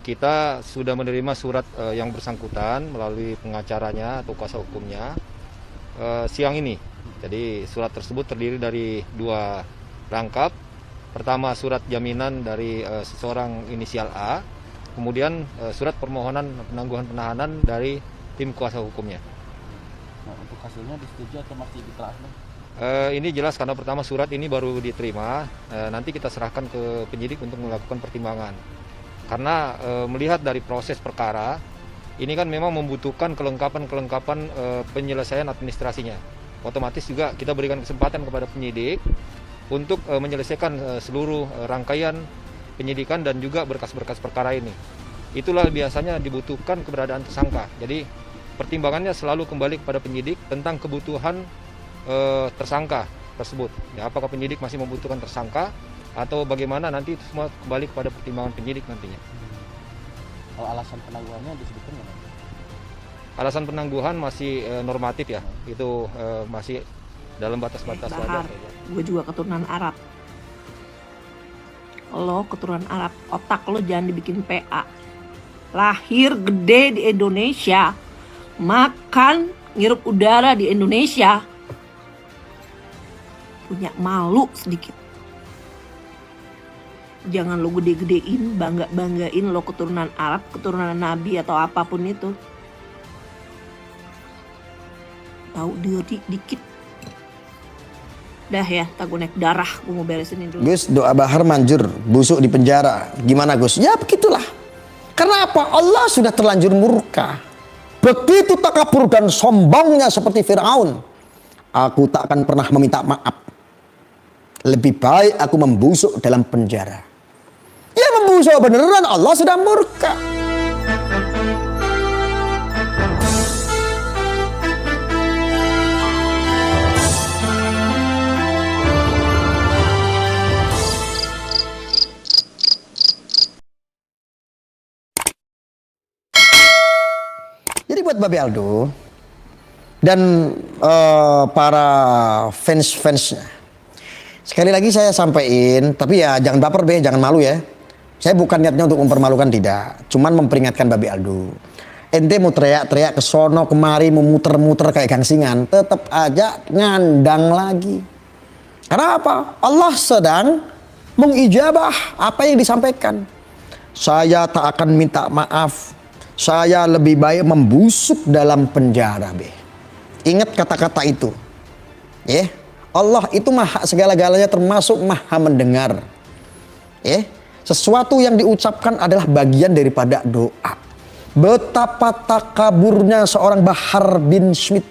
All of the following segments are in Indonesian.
Kita sudah menerima surat yang bersangkutan melalui pengacaranya atau kuasa hukumnya siang ini. Jadi surat tersebut terdiri dari dua rangkap. Pertama surat jaminan dari seseorang inisial A, kemudian surat permohonan penangguhan penahanan dari tim kuasa hukumnya. Nah, untuk hasilnya disetujui atau masih ditelaah? Ini jelas karena pertama surat ini baru diterima, nanti kita serahkan ke penyidik untuk melakukan pertimbangan. Karena melihat dari proses perkara, ini kan memang membutuhkan kelengkapan penyelesaian administrasinya. Otomatis juga kita berikan kesempatan kepada penyidik untuk menyelesaikan seluruh rangkaian penyidikan dan juga berkas-berkas perkara ini. Itulah biasanya dibutuhkan keberadaan tersangka. Jadi pertimbangannya selalu kembali kepada penyidik tentang kebutuhan tersangka tersebut. Ya, apakah penyidik masih membutuhkan tersangka atau bagaimana, nanti itu semua kembali kepada pertimbangan penyidik nantinya. Kalau alasan penangguhannya disebutkan nggak? Alasan penangguhan masih normatif ya, itu masih dalam batas-batas wajar. Gue juga keturunan Arab. Lo keturunan Arab, otak lo jangan dibikin PA. Lahir gede di Indonesia, makan ngirup udara di Indonesia, punya malu sedikit. Jangan lo gede-gedein, banggain lo keturunan Arab, keturunan Nabi atau apapun itu. Tahu diri dikit. Dah ya, tak gue naik darah, gue mau beresin ini dulu. Gus, doa Bahar manjur, busuk di penjara. Gimana Gus? Ya begitulah. Karena apa? Allah sudah terlanjur murka. Begitu takabur dan sombongnya seperti Firaun. Aku tak akan pernah meminta maaf. Lebih baik aku membusuk dalam penjara. Ya membusuk beneran, Allah sudah murka. Jadi buat Babe Aldo dan para fans-fansnya, sekali lagi saya sampaikan, tapi ya jangan baper be, jangan malu ya. Saya bukan niatnya untuk mempermalukan, tidak. Cuman memperingatkan Babe Aldo. Ente mau teriak-teriak ke sono kemari, mau muter-muter kayak gangsingan, tetap aja ngandang lagi. Karena apa? Allah sedang mengijabah apa yang disampaikan. Saya tak akan minta maaf. Saya lebih baik membusuk dalam penjara be. Ingat kata-kata itu. Ya. Allah itu maha segala-galanya, termasuk maha mendengar. Sesuatu yang diucapkan adalah bagian daripada doa. Betapa takaburnya seorang Bahar bin Smith.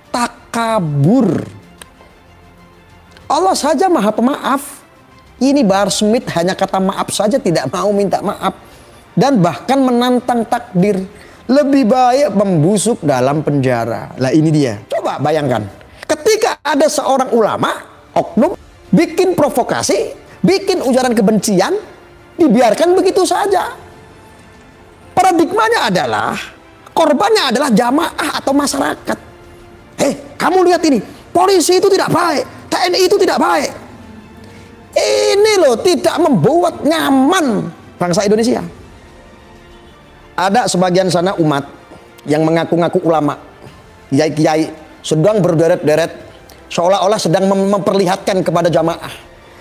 Takabur. Allah saja maha pemaaf. Ini Bahar Smith hanya kata maaf saja, tidak mau minta maaf. Dan bahkan menantang takdir. Lebih baik membusuk dalam penjara. Lah ini dia. Coba bayangkan. Ketika ada seorang ulama, oknum, bikin provokasi, bikin ujaran kebencian, dibiarkan begitu saja. Paradigmanya adalah, korbannya adalah jamaah atau masyarakat. Kamu lihat ini, polisi itu tidak baik, TNI itu tidak baik. Ini loh tidak membuat nyaman bangsa Indonesia. Ada sebagian sana umat yang mengaku-ngaku ulama, kiai-kiai, sedang berderet-deret, seolah-olah sedang memperlihatkan kepada jamaah,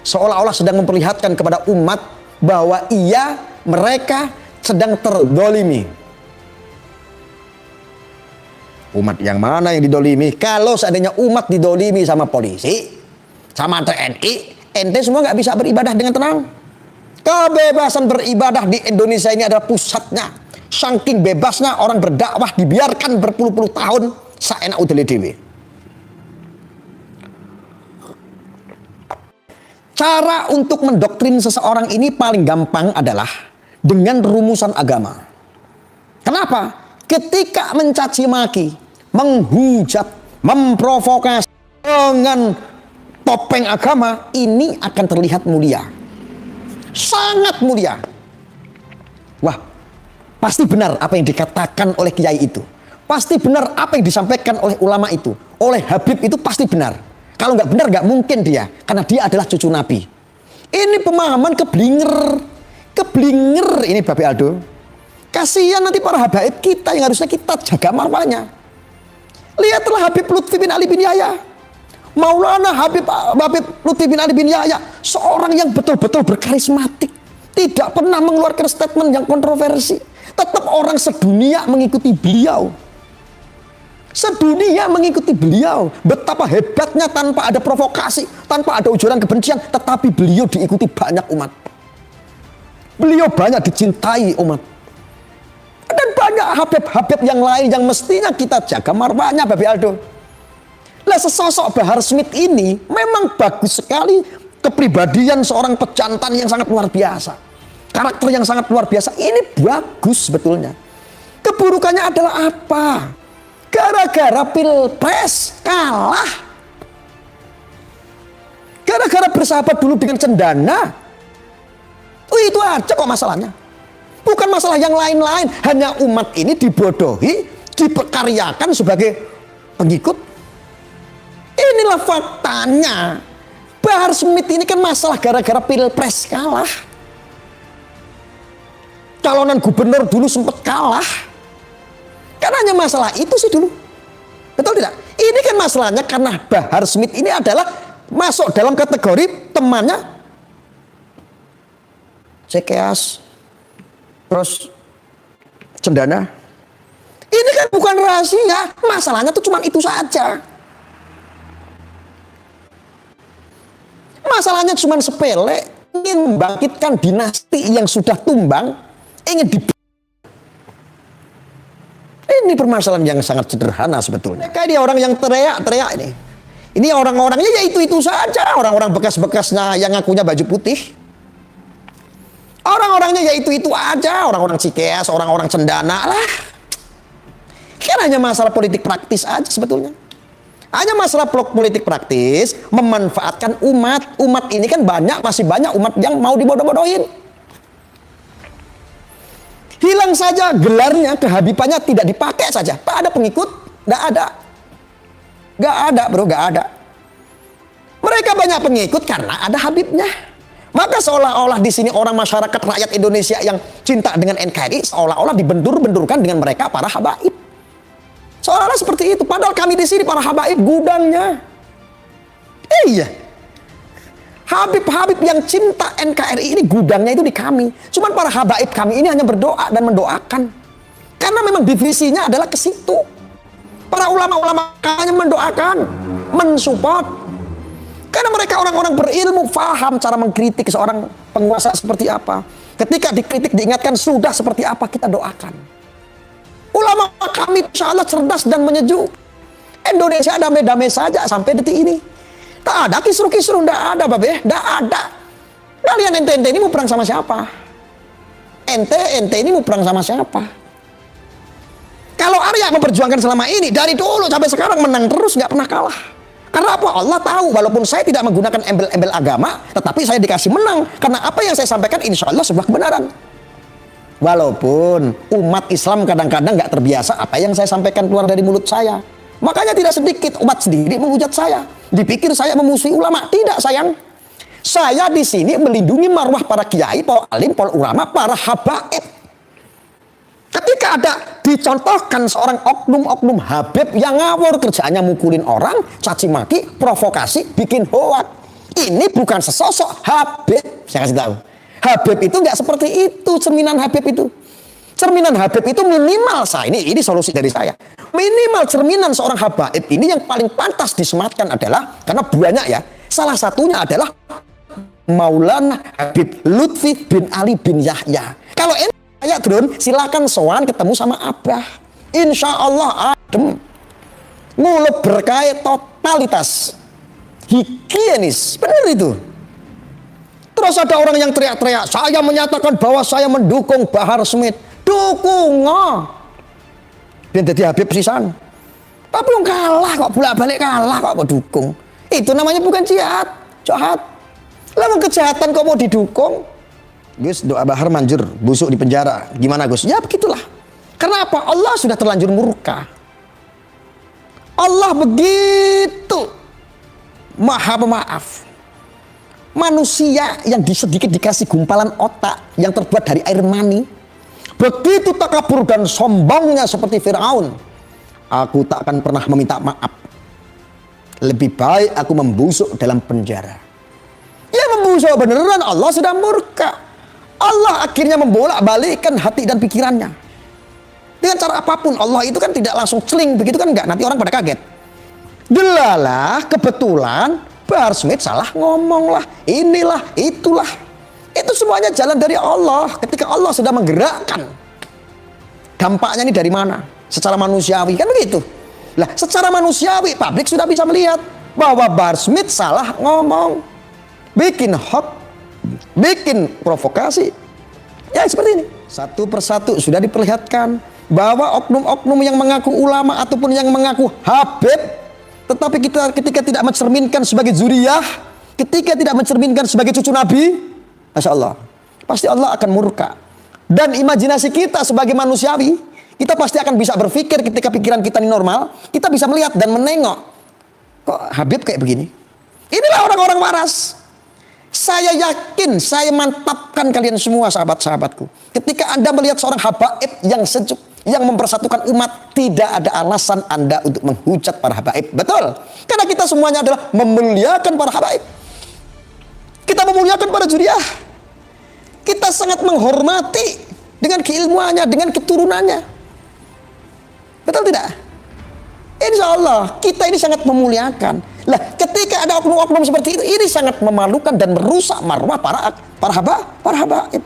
seolah-olah sedang memperlihatkan kepada umat bahwa mereka sedang terdolimi. Umat yang mana yang didolimi? Kalau seandainya umat didolimi sama polisi, sama TNI, ente semua nggak bisa beribadah dengan tenang. Kebebasan beribadah di Indonesia ini adalah pusatnya. Saking bebasnya orang berdakwah dibiarkan berpuluh-puluh tahun saenak udele dewe. Cara untuk mendoktrin seseorang ini paling gampang adalah dengan rumusan agama. Kenapa? Ketika mencaci maki, menghujat, memprovokasi dengan topeng agama, ini akan terlihat mulia. Sangat mulia. Wah, pasti benar apa yang dikatakan oleh kiai itu. Pasti benar apa yang disampaikan oleh ulama itu. Oleh Habib itu pasti benar. Kalau nggak benar nggak mungkin dia. Karena dia adalah cucu Nabi. Ini pemahaman keblinger. Keblinger ini Babe Aldo. Kasihan nanti para habaib kita yang harusnya kita jaga marwahnya. Lihatlah Habib Lutfi bin Ali bin Yahya. Maulana Habib Lutfi bin Ali bin Yahya, seorang yang betul-betul berkarismatik, tidak pernah mengeluarkan statement yang kontroversi. Tetap orang sedunia mengikuti beliau. Sedunia mengikuti beliau. Betapa hebatnya tanpa ada provokasi, tanpa ada ujaran kebencian, tetapi beliau diikuti banyak umat. Beliau banyak dicintai umat. Dan banyak habib-habib yang lain yang mestinya kita jaga marwahnya, Babe Aldo. Lah sesosok Bahar Smith ini memang bagus sekali, kepribadian seorang pejantan yang sangat luar biasa. Karakter yang sangat luar biasa. Ini bagus sebetulnya. Keburukannya adalah apa? Gara-gara pilpres kalah. Gara-gara bersahabat dulu dengan cendana. Itu aja kok masalahnya. Bukan masalah yang lain-lain. Hanya umat ini dibodohi, diperkaryakan sebagai pengikut. Inilah faktanya. Bahar Smith ini kan masalah gara-gara pilpres kalah. Calonan gubernur dulu sempat kalah. Kan hanya masalah itu sih dulu. Betul tidak? Ini kan masalahnya karena Bahar Smith ini adalah masuk dalam kategori temannya Cikeas, terus cendana. Ini kan bukan rahasia. Masalahnya tuh cuma itu saja. Masalahnya cuma sepele. Ingin membangkitkan dinasti yang sudah tumbang. Ini permasalahan yang sangat sederhana sebetulnya. Mereka ini orang yang teriak-teriak ini. Ini orang-orangnya ya itu saja. Orang-orang bekas-bekasnya yang ngakunya baju putih. Orang-orangnya ya itu aja. Orang-orang Cikeas, orang-orang cendana lah. Kan hanya masalah politik praktis aja sebetulnya. Hanya masalah politik praktis, memanfaatkan umat. Umat ini kan masih banyak umat yang mau dibodoh-bodohin. Hilang saja gelarnya, kehabibannya tidak dipakai saja. Tak ada pengikut, tidak ada. Gak ada bro, gak ada. Mereka banyak pengikut karena ada Habibnya. Maka seolah-olah di sini orang masyarakat rakyat Indonesia yang cinta dengan NKRI seolah-olah dibentur-benturkan dengan mereka para habaib. Seolah-olah seperti itu. Padahal kami di sini para habaib gudangnya. Iya. Habib-habib yang cinta NKRI ini gudangnya itu di kami. Cuman para habaib kami ini hanya berdoa dan mendoakan. Karena memang divisinya adalah ke situ. Para ulama-ulama hanya mendoakan, mensupport. Karena mereka orang-orang berilmu, paham cara mengkritik seorang penguasa seperti apa. Ketika dikritik, diingatkan sudah seperti apa, kita doakan. Ulama kami insya Allah cerdas dan menyejuk. Indonesia damai-damai saja sampai detik ini. Tak ada kisru-kisru, tidak ada Babe, tidak ada. Kalian ente ini mau perang sama siapa? Ente ini mau perang sama siapa? Kalau Arya memperjuangkan selama ini, dari dulu sampai sekarang menang terus, nggak pernah kalah. Karena apa? Allah tahu, walaupun saya tidak menggunakan embel-embel agama, tetapi saya dikasih menang. Karena apa yang saya sampaikan insya Allah sebuah kebenaran. Walaupun umat Islam kadang-kadang nggak terbiasa apa yang saya sampaikan keluar dari mulut saya. Makanya tidak sedikit umat sendiri menghujat saya. Dipikir saya memusuhi ulama. Tidak sayang. Saya di sini melindungi marwah para kiai, para alim, para ulama, para habaib. Ketika ada dicontohkan seorang oknum-oknum habib yang ngawur, kerjaannya mukulin orang, caci maki, provokasi, bikin hoak. Ini bukan sesosok habib. Saya kasih tahu. Habib itu nggak seperti itu, cerminan habib itu. Cerminan habib itu minimal ini solusi dari saya. Minimal cerminan seorang habaib ini yang paling pantas disematkan adalah, karena banyak ya, salah satunya adalah Maulana Habib Lutfi bin Ali bin Yahya. Kalau saya drone, silakan sowan ketemu sama Abah. Insya Allah adem. Ngulep berkait totalitas. Higienis. Benar itu. Terus ada orang yang teriak-teriak, saya menyatakan bahwa saya mendukung Bahar Smith. Dukung. Dan jadi Habib sisan. Tapi yang kalah kok, bolak-balik kalah kok mau dukung. Itu namanya bukan jihad. Jahat. Lalu kejahatan kok mau didukung? Gus, doa Bahar manjur, busuk di penjara. Gimana Gus? Ya begitulah. Karena apa? Allah sudah terlanjur murka. Allah begitu maha pemaaf. Manusia yang sedikit dikasih gumpalan otak yang terbuat dari air mani, begitu takabur dan sombongnya seperti Firaun, aku tak akan pernah meminta maaf. Lebih baik aku membusuk dalam penjara. Ya membusuk beneran, Allah sudah murka. Allah akhirnya membolak-balikkan hati dan pikirannya. Dengan cara apapun, Allah itu kan tidak langsung celing begitu kan, enggak, nanti orang pada kaget. Delalah kebetulan Bahar Smith salah ngomong lah, inilah, itulah. Itu semuanya jalan dari Allah. Ketika Allah sudah menggerakkan. Dampaknya ini dari mana? Secara manusiawi, kan begitu. Lah, secara manusiawi, publik sudah bisa melihat bahwa Bahar Smith salah ngomong. Bikin hoax, bikin provokasi. Ya, seperti ini. Satu persatu sudah diperlihatkan bahwa oknum-oknum yang mengaku ulama ataupun yang mengaku Habib, tetapi ketika tidak mencerminkan sebagai zuriyah, ketika tidak mencerminkan sebagai cucu Nabi, Masya Allah, pasti Allah akan murka. Dan imajinasi kita sebagai manusiawi, kita pasti akan bisa berpikir ketika pikiran kita ini normal, kita bisa melihat dan menengok, kok Habib kayak begini? Inilah orang-orang waras. Saya yakin, saya mantapkan kalian semua sahabat-sahabatku. Ketika Anda melihat seorang habaib yang sejuk, yang mempersatukan umat, tidak ada alasan Anda untuk menghujat para habaib. Betul. Karena kita semuanya adalah memuliakan para habaib. Kita memuliakan para juriyah. Kita sangat menghormati dengan keilmuannya, dengan keturunannya. Betul tidak? Insya Allah kita ini sangat memuliakan. Lah, ketika ada oknum-oknum seperti itu, ini sangat memalukan dan merusak marwah para habaib.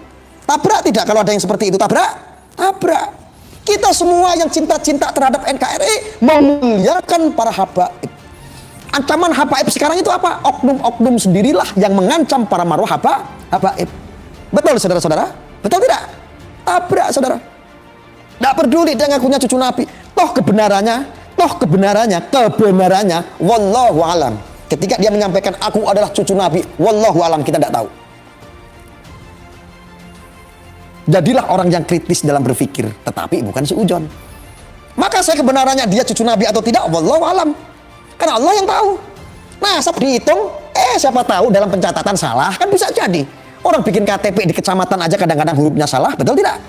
Tabrak tidak kalau ada yang seperti itu? Tabrak. Kita semua yang cinta-cinta terhadap NKRI memuliakan para habaib. Ancaman habaib sekarang itu apa? Oknum-oknum sendirilah yang mengancam para marwah habaib. Betul saudara-saudara? Betul tidak? Tabrak saudara. Tidak peduli dia ngakunya cucu Nabi. Toh kebenarannya, wallahu alam. Ketika dia menyampaikan aku adalah cucu Nabi, wallahu alam, kita tidak tahu. Jadilah orang yang kritis dalam berpikir, tetapi bukan seujon. Maka saya kebenarannya dia cucu Nabi atau tidak, wallahu alam. Karena Allah yang tahu. Nah, saat dihitung, siapa tahu dalam pencatatan salah, kan bisa jadi. Orang bikin KTP di kecamatan aja kadang-kadang hurufnya salah, betul tidak?